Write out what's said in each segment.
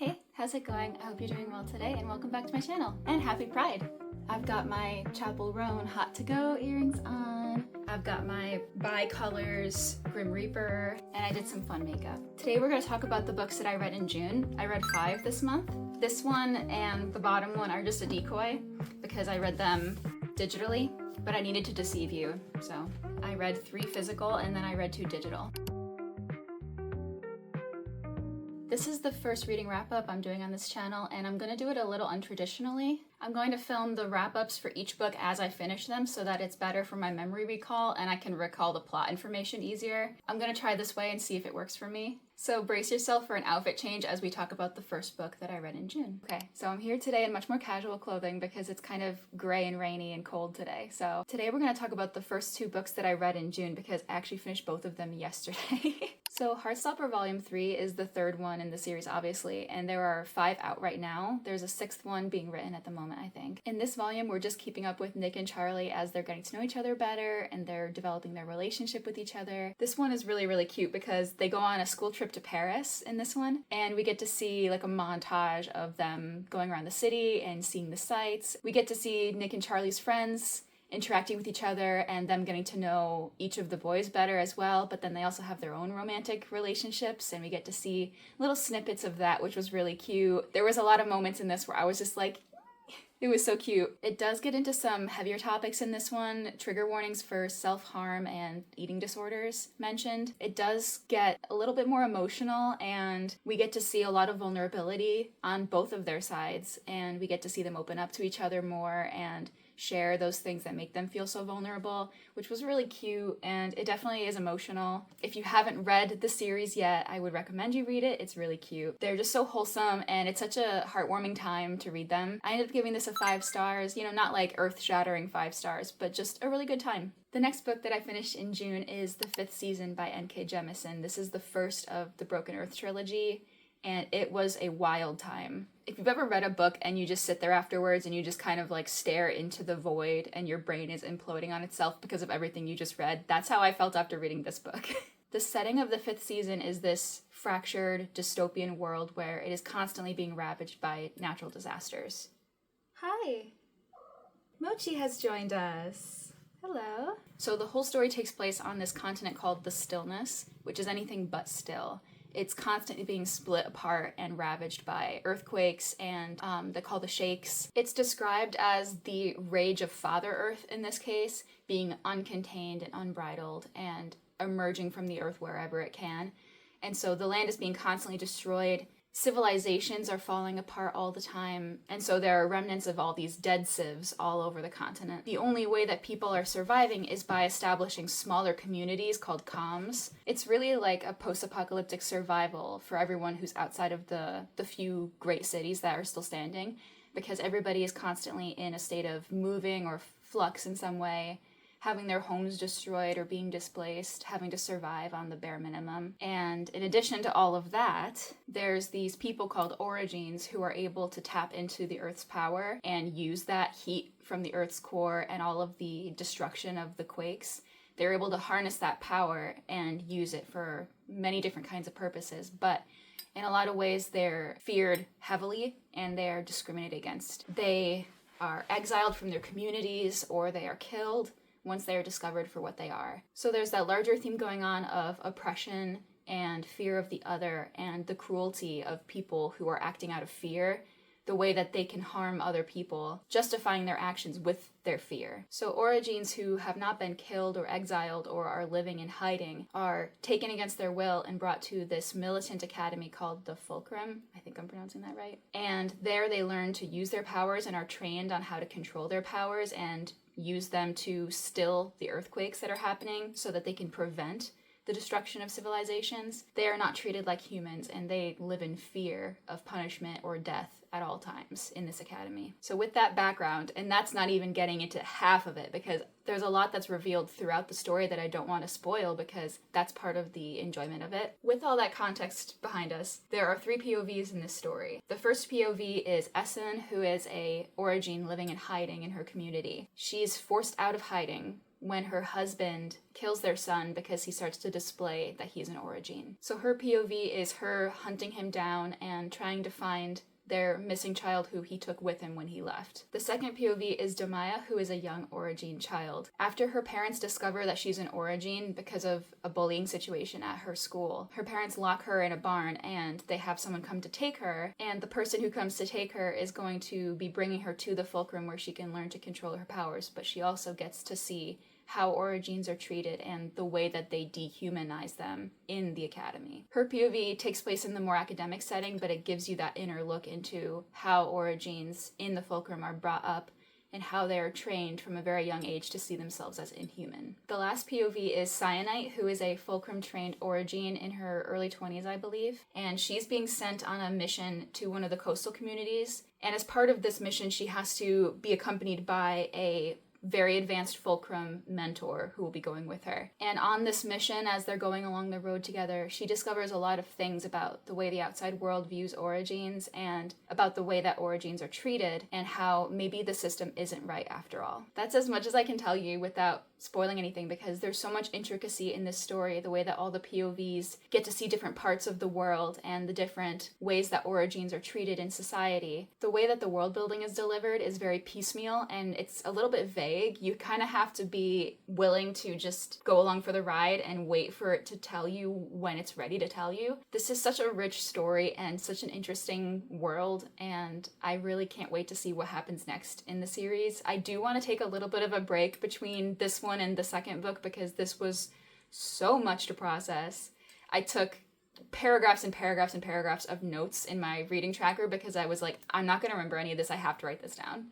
Hey, how's it going? I hope you're doing well today and welcome back to my channel. And happy Pride! I've got my Chapel Roan Hot to Go earrings on. I've got my Bi-Colors Grim Reaper, and I did some fun makeup. Today we're going to talk about the books that I read in June. I read 5 this month. This one and the bottom one are just a decoy because I read them digitally, but I needed to deceive you. So I read 3 physical and then I read 2 digital. This is the first reading wrap-up I'm doing on this channel, and I'm going to do it a little untraditionally. I'm going to film the wrap-ups for each book as I finish them so that it's better for my memory recall and I can recall the plot information easier. I'm going to try this way and see if it works for me. So brace yourself for an outfit change as we talk about the first book that I read in June. Okay, so I'm here today in much more casual clothing because it's kind of gray and rainy and cold today. So today we're going to talk about the first 2 books that I read in June because I actually finished both of them yesterday. So Heartstopper Volume 3 is the 3rd one in the series, obviously, and there are 5 out right now. There's a 6th one being written at the moment, I think. In this volume, we're just keeping up with Nick and Charlie as they're getting to know each other better and they're developing their relationship with each other. This one is really, really cute because they go on a school trip to Paris in this one, and we get to see like a montage of them going around the city and seeing the sights. We get to see Nick and Charlie's friends interacting with each other and them getting to know each of the boys better as well, but then they also have their own romantic relationships and we get to see little snippets of that, which was really cute. There was a lot of moments in this where I was just like, it was so cute. It does get into some heavier topics in this one. Trigger warnings for self-harm and eating disorders mentioned. It does get a little bit more emotional and we get to see a lot of vulnerability on both of their sides and we get to see them open up to each other more and share those things that make them feel so vulnerable, which was really cute, and it definitely is emotional. If you haven't read the series yet, I would recommend you read it. It's really cute. They're just so wholesome, and it's such a heartwarming time to read them. I ended up giving this a 5 stars, you know, not like earth-shattering 5 stars, but just a really good time. The next book that I finished in June is The 5th Season by N.K. Jemisin. This is the first of the Broken Earth trilogy, and it was a wild time. If you've ever read a book and you just sit there afterwards and you just kind of like stare into the void and your brain is imploding on itself because of everything you just read, that's how I felt after reading this book. The setting of the 5th season is this fractured dystopian world where it is constantly being ravaged by natural disasters. Hi! Mochi has joined us. Hello. So the whole story takes place on this continent called the Stillness, which is anything but still. It's constantly being split apart and ravaged by earthquakes and they call the shakes. It's described as the rage of Father Earth in this case, being uncontained and unbridled and emerging from the earth wherever it can. And so the land is being constantly destroyed. Civilizations are falling apart all the time, and so there are remnants of all these dead civs all over the continent. The only way that people are surviving is by establishing smaller communities called comms. It's really like a post-apocalyptic survival for everyone who's outside of the few great cities that are still standing, because everybody is constantly in a state of moving or flux in some way, having their homes destroyed or being displaced, having to survive on the bare minimum. And in addition to all of that, there's these people called Origines who are able to tap into the Earth's power and use that heat from the Earth's core and all of the destruction of the quakes. They're able to harness that power and use it for many different kinds of purposes, but in a lot of ways they're feared heavily and they're discriminated against. They are exiled from their communities or they are killed once they are discovered for what they are. So there's that larger theme going on of oppression and fear of the other and the cruelty of people who are acting out of fear, the way that they can harm other people, justifying their actions with their fear. So Origines who have not been killed or exiled or are living in hiding are taken against their will and brought to this militant academy called the Fulcrum. I think I'm pronouncing that right. And there they learn to use their powers and are trained on how to control their powers and use them to still the earthquakes that are happening so that they can prevent the destruction of civilizations. They are not treated like humans and they live in fear of punishment or death at all times in this academy. So with that background, and that's not even getting into half of it because there's a lot that's revealed throughout the story that I don't want to spoil because that's part of the enjoyment of it. With all that context behind us, there are 3 POVs in this story. The first POV is Essen, who is a Origine living in hiding in her community. She's forced out of hiding when her husband kills their son because he starts to display that he's an origin. So her POV is her hunting him down and trying to find their missing child who he took with him when he left. The second POV is Damaya, who is a young origin child. After her parents discover that she's an origin because of a bullying situation at her school, her parents lock her in a barn and they have someone come to take her, and the person who comes to take her is going to be bringing her to the fulcrum where she can learn to control her powers, but she also gets to see how origins are treated and the way that they dehumanize them in the academy. Her POV takes place in the more academic setting, but it gives you that inner look into how origins in the fulcrum are brought up and how they are trained from a very young age to see themselves as inhuman. The last POV is Cyanite, who is a fulcrum-trained origin in her early 20s, I believe, and she's being sent on a mission to one of the coastal communities, and as part of this mission, she has to be accompanied by a very advanced fulcrum mentor who will be going with her. And on this mission, as they're going along the road together, she discovers a lot of things about the way the outside world views origins and about the way that origins are treated and how maybe the system isn't right after all. That's as much as I can tell you without spoiling anything, because there's so much intricacy in this story, the way that all the POVs get to see different parts of the world and the different ways that origins are treated in society. The way that the world building is delivered is very piecemeal and it's a little bit vague. You kind of have to be willing to just go along for the ride and wait for it to tell you when it's ready to tell you. This is such a rich story and such an interesting world, and I really can't wait to see what happens next in the series. I do want to take a little bit of a break between this one and the second book because this was so much to process. I took paragraphs and paragraphs and paragraphs of notes in my reading tracker because I was like, I'm not going to remember any of this. I have to write this down.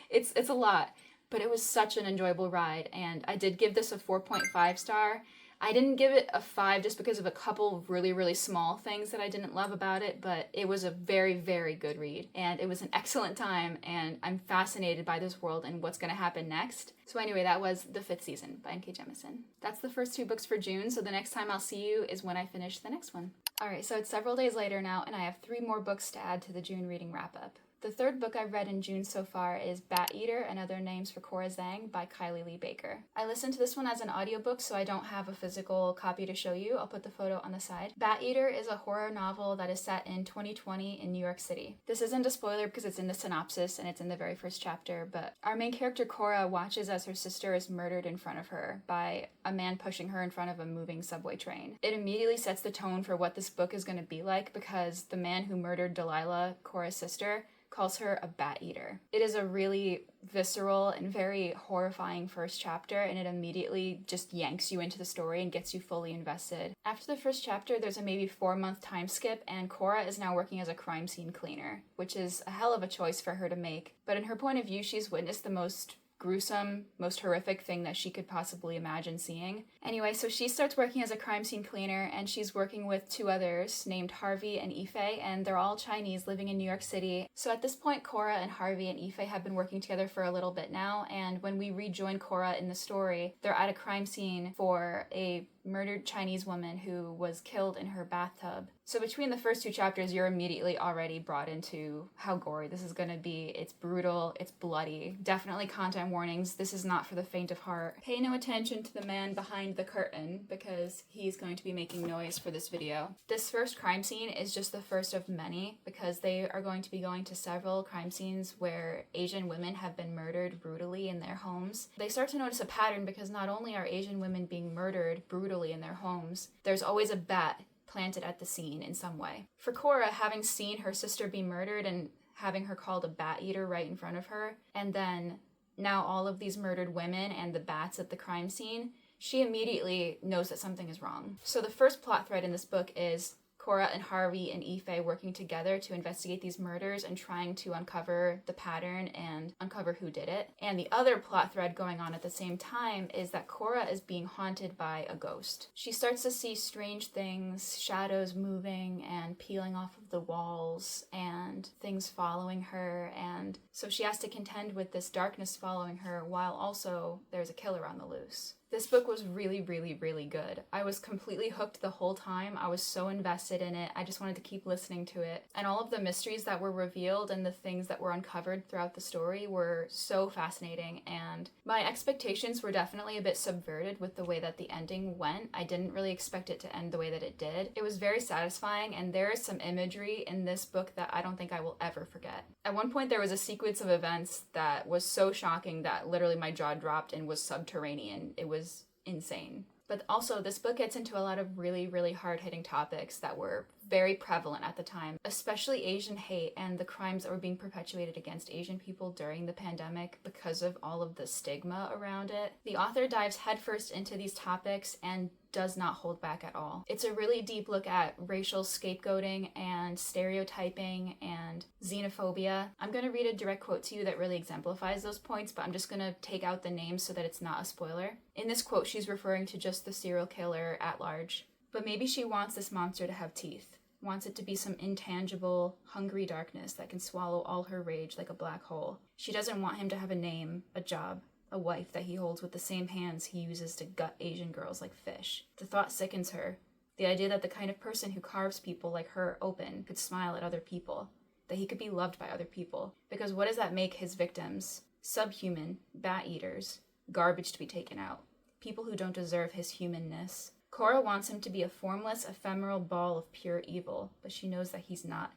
It's a lot, but it was such an enjoyable ride, and I did give this a 4.5 star. I didn't give it a 5 just because of a couple really, really small things that I didn't love about it, but it was a very, very good read, and it was an excellent time, and I'm fascinated by this world and what's going to happen next. So anyway, that was The Fifth Season by N.K. Jemisin. That's the first 2 books for June, so the next time I'll see you is when I finish the next one. Alright, so it's several days later now, and I have 3 more books to add to the June reading wrap-up. The third book I've read in June so far is Bat Eater and Other Names for Cora Zeng by Kylie Lee Baker. I listened to this one as an audiobook, so I don't have a physical copy to show you. I'll put the photo on the side. Bat Eater is a horror novel that is set in 2020 in New York City. This isn't a spoiler because it's in the synopsis and it's in the very first chapter, but our main character Cora watches as her sister is murdered in front of her by a man pushing her in front of a moving subway train. It immediately sets the tone for what this book is going to be like because the man who murdered Delilah, Cora's sister, calls her a bat eater. It is a really visceral and very horrifying first chapter, and it immediately just yanks you into the story and gets you fully invested. After the first chapter, there's a maybe 4-month time skip, and Cora is now working as a crime scene cleaner, which is a hell of a choice for her to make. But in her point of view, she's witnessed the most gruesome, most horrific thing that she could possibly imagine seeing. Anyway, so she starts working as a crime scene cleaner, and she's working with 2 others named Harvey and Ife, and they're all Chinese living in New York City. So at this point, Cora and Harvey and Ife have been working together for a little bit now, and when we rejoin Cora in the story, they're at a crime scene for a murdered Chinese woman who was killed in her bathtub. So between the first 2 chapters, you're immediately already brought into how gory this is going to be. It's brutal, it's bloody. Definitely content warnings. This is not for the faint of heart. Pay no attention to the man behind the curtain because he's going to be making noise for this video. This first crime scene is just the first of many because they are going to be going to several crime scenes where Asian women have been murdered brutally in their homes. They start to notice a pattern because not only are Asian women being murdered brutally in their homes, there's always a bat planted at the scene in some way. For Cora, having seen her sister be murdered and having her called a bat eater right in front of her, and then now all of these murdered women and the bats at the crime scene, she immediately knows that something is wrong. So the first plot thread in this book is Cora and Harvey and Ife working together to investigate these murders and trying to uncover the pattern and uncover who did it. And the other plot thread going on at the same time is that Cora is being haunted by a ghost. She starts to see strange things, shadows moving and peeling off of the walls and things following her, and so she has to contend with this darkness following her while also there's a killer on the loose. This book was really, really, really good. I was completely hooked the whole time. I was so invested in it. I just wanted to keep listening to it. And all of the mysteries that were revealed and the things that were uncovered throughout the story were so fascinating. And my expectations were definitely a bit subverted with the way that the ending went. I didn't really expect it to end the way that it did. It was very satisfying, and there is some imagery in this book that I don't think I will ever forget. At one point, there was a sequence of events that was so shocking that literally my jaw dropped and was subterranean. It was insane. But also, this book gets into a lot of really, really hard-hitting topics that were very prevalent at the time, especially Asian hate and the crimes that were being perpetuated against Asian people during the pandemic because of all of the stigma around it. The author dives headfirst into these topics and does not hold back at all. It's a really deep look at racial scapegoating and stereotyping and xenophobia. I'm going to read a direct quote to you that really exemplifies those points, but I'm just going to take out the names so that it's not a spoiler. In this quote, she's referring to just the serial killer at large. But maybe she wants this monster to have teeth, wants it to be some intangible, hungry darkness that can swallow all her rage like a black hole. She doesn't want him to have a name, a job, a wife that he holds with the same hands he uses to gut Asian girls like fish. The thought sickens her. The idea that the kind of person who carves people like her open could smile at other people, that he could be loved by other people. Because what does that make his victims? Subhuman, bat eaters, garbage to be taken out, people who don't deserve his humanness. Cora wants him to be a formless, ephemeral ball of pure evil, but she knows that he's not.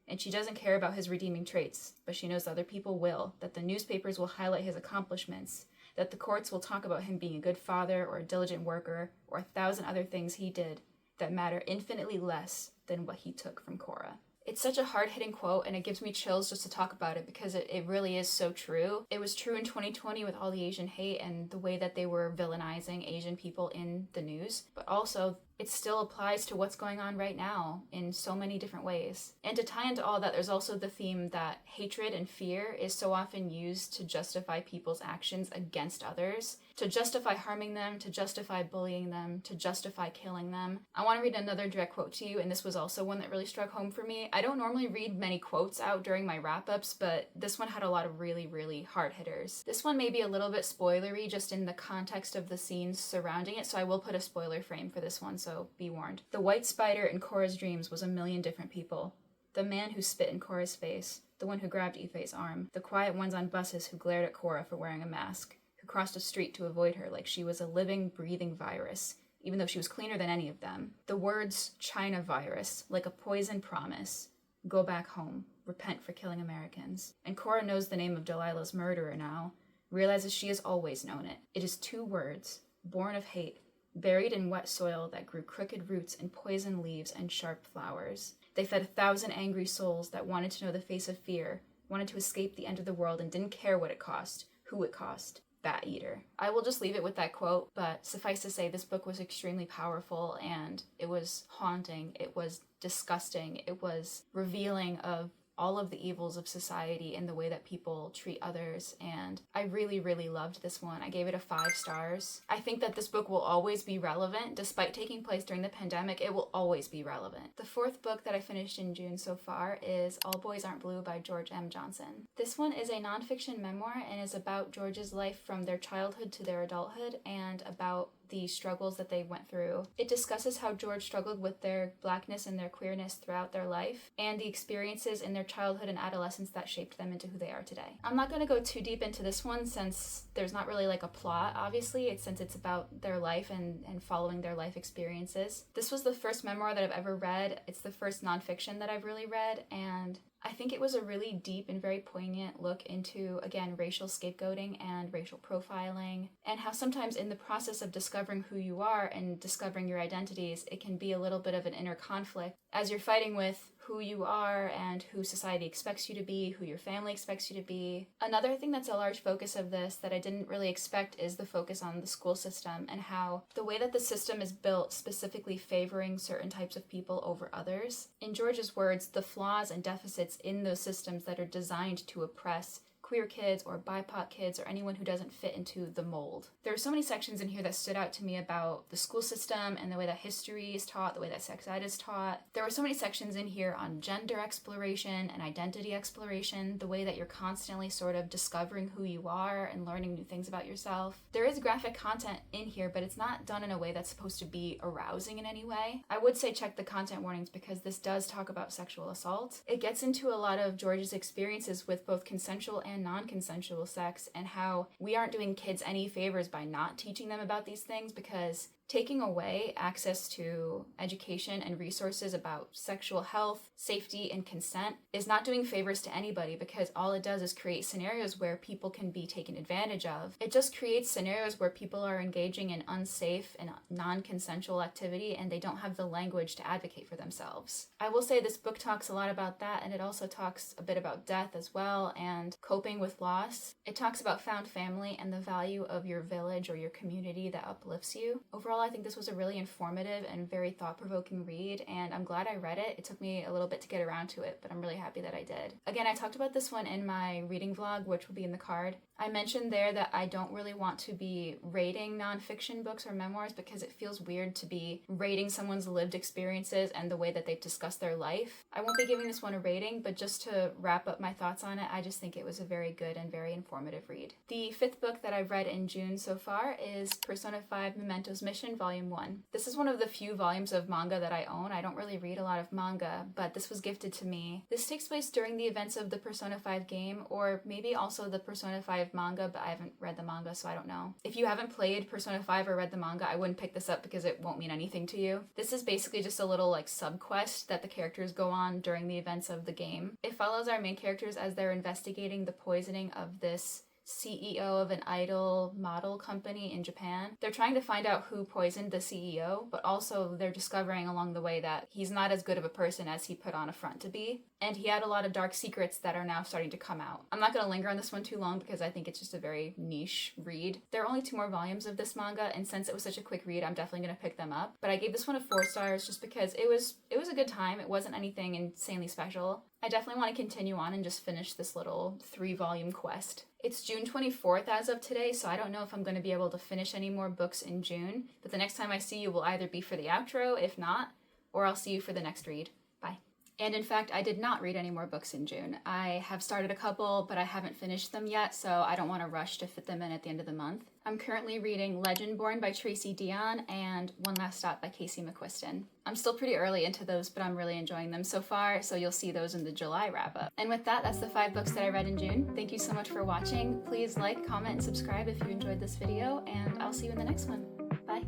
And she doesn't care about his redeeming traits, but she knows other people will, that the newspapers will highlight his accomplishments, that the courts will talk about him being a good father or a diligent worker or 1,000 other things he did that matter infinitely less than what he took from Cora. It's such a hard-hitting quote, and it gives me chills just to talk about it because it really is so true. It was true in 2020 with all the Asian hate and the way that they were villainizing Asian people in the news, but also it still applies to what's going on right now in so many different ways. And to tie into all that, there's also the theme that hatred and fear is so often used to justify people's actions against others, to justify harming them, to justify bullying them, to justify killing them. I want to read another direct quote to you, and this was also one that really struck home for me. I don't normally read many quotes out during my wrap-ups, but this one had a lot of really, really hard hitters. This one may be a little bit spoilery just in the context of the scenes surrounding it, so I will put a spoiler frame for this one, so be warned. The white spider in Cora's dreams was a million different people. The man who spit in Cora's face, the one who grabbed Ife's arm, the quiet ones on buses who glared at Cora for wearing a mask, who crossed a street to avoid her like she was a living, breathing virus, even though she was cleaner than any of them. The words China virus, like a poison promise, go back home, repent for killing Americans. And Cora knows the name of Delilah's murderer now, realizes she has always known it. It is 2 words, born of hate, buried in wet soil that grew crooked roots and poison leaves and sharp flowers. They fed 1,000 angry souls that wanted to know the face of fear, wanted to escape the end of the world and didn't care what it cost, who it cost. Bat eater. I will just leave it with that quote, but suffice to say this book was extremely powerful and it was haunting, it was disgusting, it was revealing of all of the evils of society and the way that people treat others, and I really, really loved this one. I gave it a 5 stars. I think that this book will always be relevant. Despite taking place during the pandemic, it will always be relevant. The 4th book that I finished in June so far is All Boys Aren't Blue by George M. Johnson. This one is a nonfiction memoir and is about George's life from their childhood to their adulthood and about the struggles that they went through. It discusses how George struggled with their blackness and their queerness throughout their life and the experiences in their childhood and adolescence that shaped them into who they are today. I'm not going to go too deep into this one since there's not really like a plot, obviously, since it's about their life and following their life experiences. This was the first memoir that I've ever read. It's the first nonfiction that I've really read, and I think it was a really deep and very poignant look into, again, racial scapegoating and racial profiling, and how sometimes in the process of discovering who you are and discovering your identities, it can be a little bit of an inner conflict as you're fighting with who you are and who society expects you to be, who your family expects you to be. Another thing that's a large focus of this that I didn't really expect is the focus on the school system and how the way that the system is built specifically favoring certain types of people over others. In George's words, the flaws and deficits in those systems that are designed to oppress queer kids or BIPOC kids or anyone who doesn't fit into the mold. There are so many sections in here that stood out to me about the school system and the way that history is taught, the way that sex ed is taught. There were so many sections in here on gender exploration and identity exploration, the way that you're constantly sort of discovering who you are and learning new things about yourself. There is graphic content in here, but it's not done in a way that's supposed to be arousing in any way. I would say check the content warnings because this does talk about sexual assault. It gets into a lot of George's experiences with both consensual and non-consensual sex and how we aren't doing kids any favors by not teaching them about these things, because taking away access to education and resources about sexual health, safety, and consent is not doing favors to anybody, because all it does is create scenarios where people can be taken advantage of. It just creates scenarios where people are engaging in unsafe and non-consensual activity and they don't have the language to advocate for themselves. I will say this book talks a lot about that, and it also talks a bit about death as well and coping with loss. It talks about found family and the value of your village or your community that uplifts you. Overall, I think this was a really informative and very thought-provoking read, and I'm glad I read it. It took me a little bit to get around to it, but I'm really happy that I did. Again, I talked about this one in my reading vlog, which will be in the card. I mentioned there that I don't really want to be rating nonfiction books or memoirs because it feels weird to be rating someone's lived experiences and the way that they've discussed their life. I won't be giving this one a rating, but just to wrap up my thoughts on it, I just think it was a very good and very informative read. The 5th book that I've read in June so far is Persona 5 Mementos Mission Volume 1. This is one of the few volumes of manga that I own. I don't really read a lot of manga, but this was gifted to me. This takes place during the events of the Persona 5 game, or maybe also the Persona 5 manga, but I haven't read the manga, so I don't know. If you haven't played Persona 5 or read the manga, I wouldn't pick this up because it won't mean anything to you. This is basically just a little sub-quest that the characters go on during the events of the game. It follows our main characters as they're investigating the poisoning of this CEO of an idol model company in Japan. They're trying to find out who poisoned the CEO, but also they're discovering along the way that he's not as good of a person as he put on a front to be. And he had a lot of dark secrets that are now starting to come out. I'm not going to linger on this one too long because I think it's just a very niche read. There are only 2 more volumes of this manga, and since it was such a quick read, I'm definitely going to pick them up. But I gave this one a 4 stars just because it was a good time. It wasn't anything insanely special. I definitely want to continue on and just finish this little 3-volume quest. It's June 24th as of today, so I don't know if I'm going to be able to finish any more books in June, but the next time I see you will either be for the outro, if not, or I'll see you for the next read. Bye. And in fact, I did not read any more books in June. I have started a couple, but I haven't finished them yet, so I don't want to rush to fit them in at the end of the month. I'm currently reading Legendborn by Tracy Deonn and One Last Stop by Casey McQuiston. I'm still pretty early into those, but I'm really enjoying them so far, so you'll see those in the July wrap-up. And with that, that's the 5 books that I read in June. Thank you so much for watching. Please like, comment, and subscribe if you enjoyed this video, and I'll see you in the next one. Bye.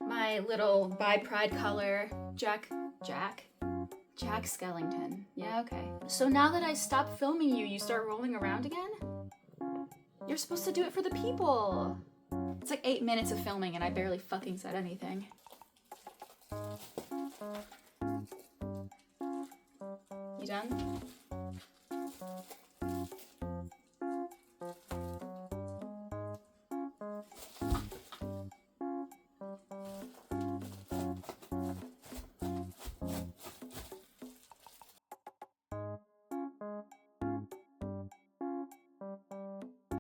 My little by Pride color, Jack Skellington. Yeah, okay. So now that I stop filming you, you start rolling around again? You're supposed to do it for the people. It's like 8 minutes of filming and I barely fucking said anything. You done?